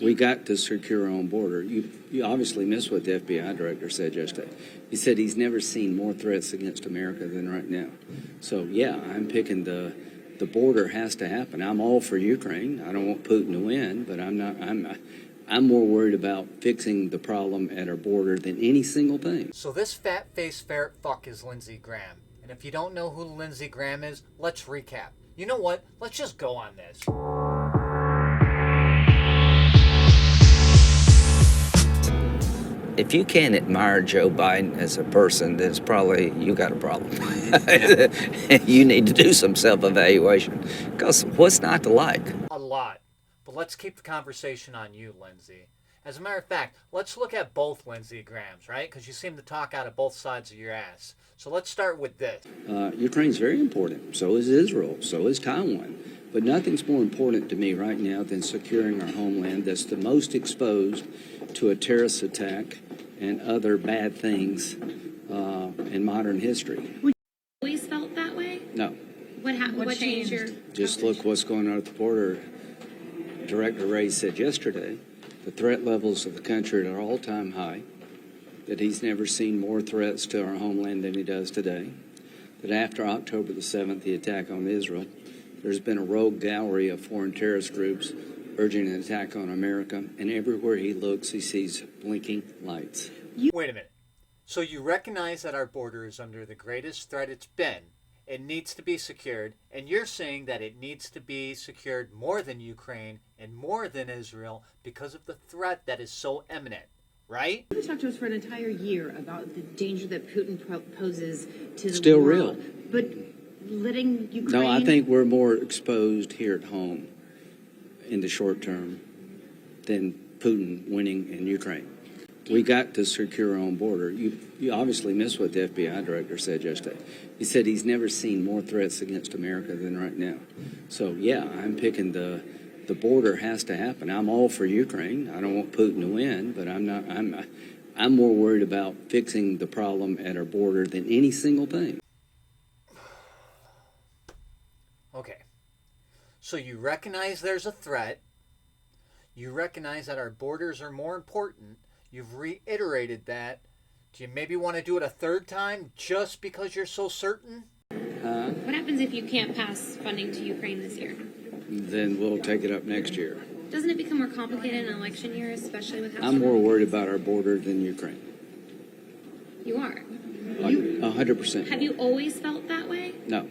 We got to secure our own border. You obviously missed what the FBI director said yesterday. He said he's never seen more threats against America than right now. So, yeah, I'm picking the border has to happen. I'm all for Ukraine. I don't want Putin to win, but I'm more worried about fixing the problem at our border than any single thing. So this fat-faced ferret fuck is Lindsey Graham. And if you don't know who Lindsey Graham is, let's recap. You know what? Let's just go on this. If you can't admire Joe Biden as a person, then it's probably you got a problem. You need to do some self-evaluation. Because what's not to like? A lot. But let's keep the conversation on you, Lindsey. As a matter of fact, let's look at both Lindsey Grahams, right? Because you seem to talk out of both sides of your ass. So let's start with this. Ukraine's very important. So is Israel. So is Taiwan. But nothing's more important to me right now than securing our homeland that's the most exposed to a terrorist attack and other bad things in modern history. You always felt that way? No. What happened? What changed your... Just look what's going on at the border. Director Wray said yesterday the threat levels of the country are all-time high, that he's never seen more threats to our homeland than he does today, that after October the 7th, the attack on Israel, there's been a rogue gallery of foreign terrorist groups urging an attack on America, and everywhere he looks, he sees blinking lights. Wait a minute. So you recognize that our border is under the greatest threat it's been. It needs to be secured, and you're saying that it needs to be secured more than Ukraine and more than Israel because of the threat that is so imminent, right? You talked to us for an entire year about the danger that Putin poses to the Still world. real. But letting Ukraine... No, I think we're more exposed here at home in the short term than Putin winning in Ukraine. We got to secure our own border. You obviously missed what the FBI director said yesterday. He said he's never seen more threats against America than right now. So, yeah, I'm picking the border has to happen. I'm all for Ukraine. I don't want Putin to win, but I'm more worried about fixing the problem at our border than any single thing. Okay. So you recognize there's a threat. You recognize that our borders are more important. You've reiterated that. Do you maybe want to do it a third time just because you're so certain? What happens if you can't pass funding to Ukraine this year? Then we'll take it up next year. Doesn't it become more complicated in an election year, especially with how... I'm more worried about our border than Ukraine. You are? 100%. Have you always felt that way? No.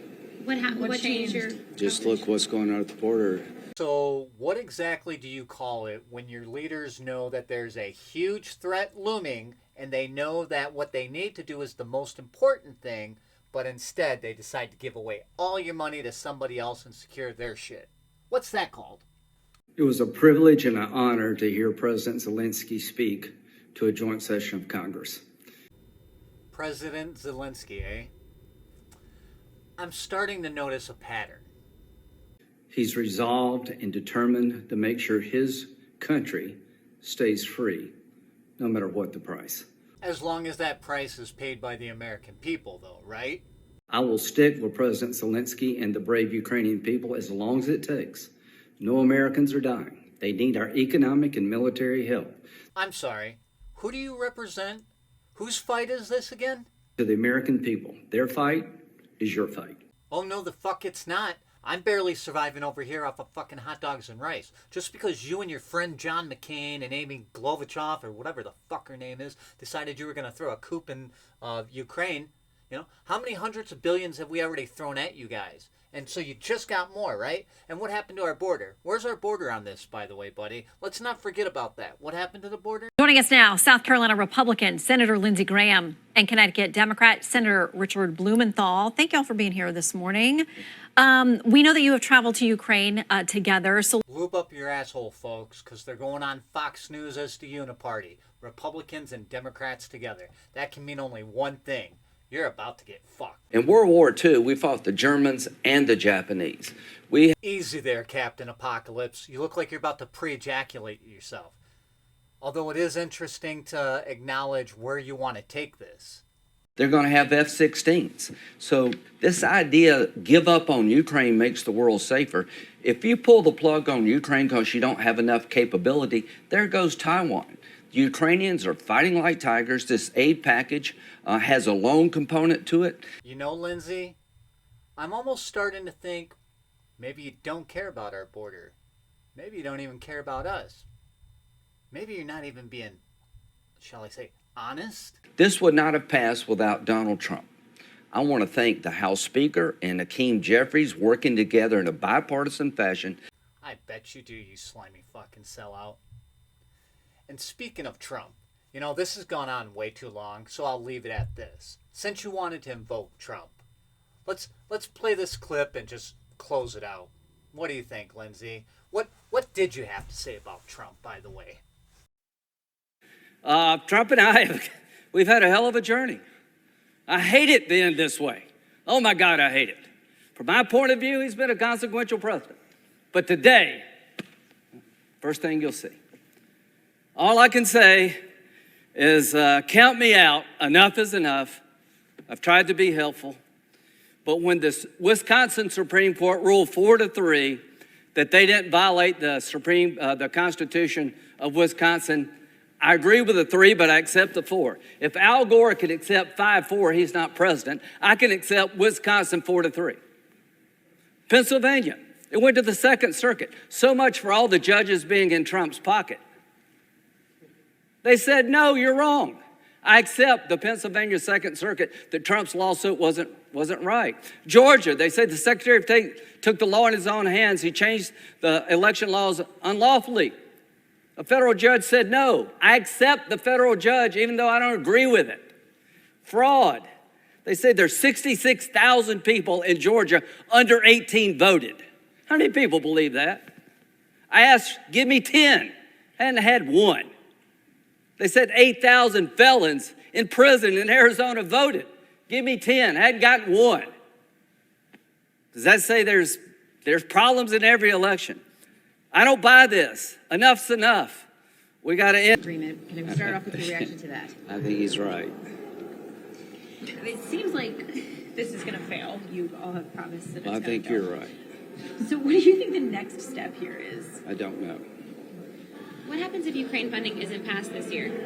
What changed your... Just look what's going on at the border. So what exactly do you call it when your leaders know that there's a huge threat looming and they know that what they need to do is the most important thing, but instead they decide to give away all your money to somebody else and secure their shit? What's that called? It was a privilege and an honor to hear President Zelensky speak to a joint session of Congress. President Zelensky, eh? I'm starting to notice a pattern. He's resolved and determined to make sure his country stays free, no matter what the price. As long as that price is paid by the American people, though, right? I will stick with President Zelensky and the brave Ukrainian people as long as it takes. No Americans are dying. They need our economic and military help. I'm sorry. Who do you represent? Whose fight is this again? To the American people, their fight is your fight. Oh, no, the fuck it's not. I'm barely surviving over here off of fucking hot dogs and rice. Just because you and your friend John McCain and Amy Klobuchar, or whatever the fuck her name is, decided you were going to throw a coup in Ukraine, you know, how many hundreds of billions have we already thrown at you guys? And so you just got more, right? And what happened to our border? Where's our border on this, by the way, buddy? Let's not forget about that. What happened to the border? Joining us now, South Carolina Republican Senator Lindsey Graham and Connecticut Democrat Senator Richard Blumenthal. Thank you all for being here this morning. We know that you have traveled to Ukraine together. So lube up your asshole, folks, because they're going on Fox News as the Uniparty. Republicans and Democrats together. That can mean only one thing. You're about to get fucked. In World War II, we fought the Germans and the Japanese. Easy there, Captain Apocalypse. You look like you're about to pre-ejaculate yourself. Although it is interesting to acknowledge where you want to take this. They're going to have F-16s. So this idea, give up on Ukraine makes the world safer. If you pull the plug on Ukraine because you don't have enough capability, there goes Taiwan. The Ukrainians are fighting like tigers. This aid package has a loan component to it. You know, Lindsay, I'm almost starting to think maybe you don't care about our border. Maybe you don't even care about us. Maybe you're not even being, shall I say, honest? This would not have passed without Donald Trump. I want to thank the House Speaker and Hakeem Jeffries working together in a bipartisan fashion. I bet you do, you slimy fucking sellout. And speaking of Trump, you know, this has gone on way too long, so I'll leave it at this. Since you wanted to invoke Trump, let's play this clip and just close it out. What do you think, Lindsay? What did you have to say about Trump, by the way? Trump and I, we've had a hell of a journey. I hate it being this way. Oh my God, I hate it. From my point of view, he's been a consequential president. But today, first thing you'll see, all I can say is count me out. Enough is enough. I've tried to be helpful. But when the Wisconsin Supreme Court ruled 4-3 that they didn't violate the Constitution of Wisconsin, I agree with the 3, but I accept the 4. If Al Gore can accept 5-4, he's not president. I can accept Wisconsin 4-3. Pennsylvania, it went to the Second Circuit. So much for all the judges being in Trump's pocket. They said, no, you're wrong. I accept the Pennsylvania Second Circuit that Trump's lawsuit wasn't right. Georgia, they said the Secretary of State took the law in his own hands. He changed the election laws unlawfully. A federal judge said, no, I accept the federal judge even though I don't agree with it. Fraud. They said there's 66,000 people in Georgia under 18 voted. How many people believe that? I asked, give me 10. I hadn't had one. They said 8,000 felons in prison in Arizona voted. Give me 10. I hadn't gotten one. Does that say there's problems in every election? I don't buy this. Enough's enough. We got to end. Agreement. Can we start off with your reaction to that? I think he's right. It seems like this is going to fail. You all have promised that it's I going to think fail. you're right. So what do you think the next step here is? I don't know. What happens if Ukraine funding isn't passed this year?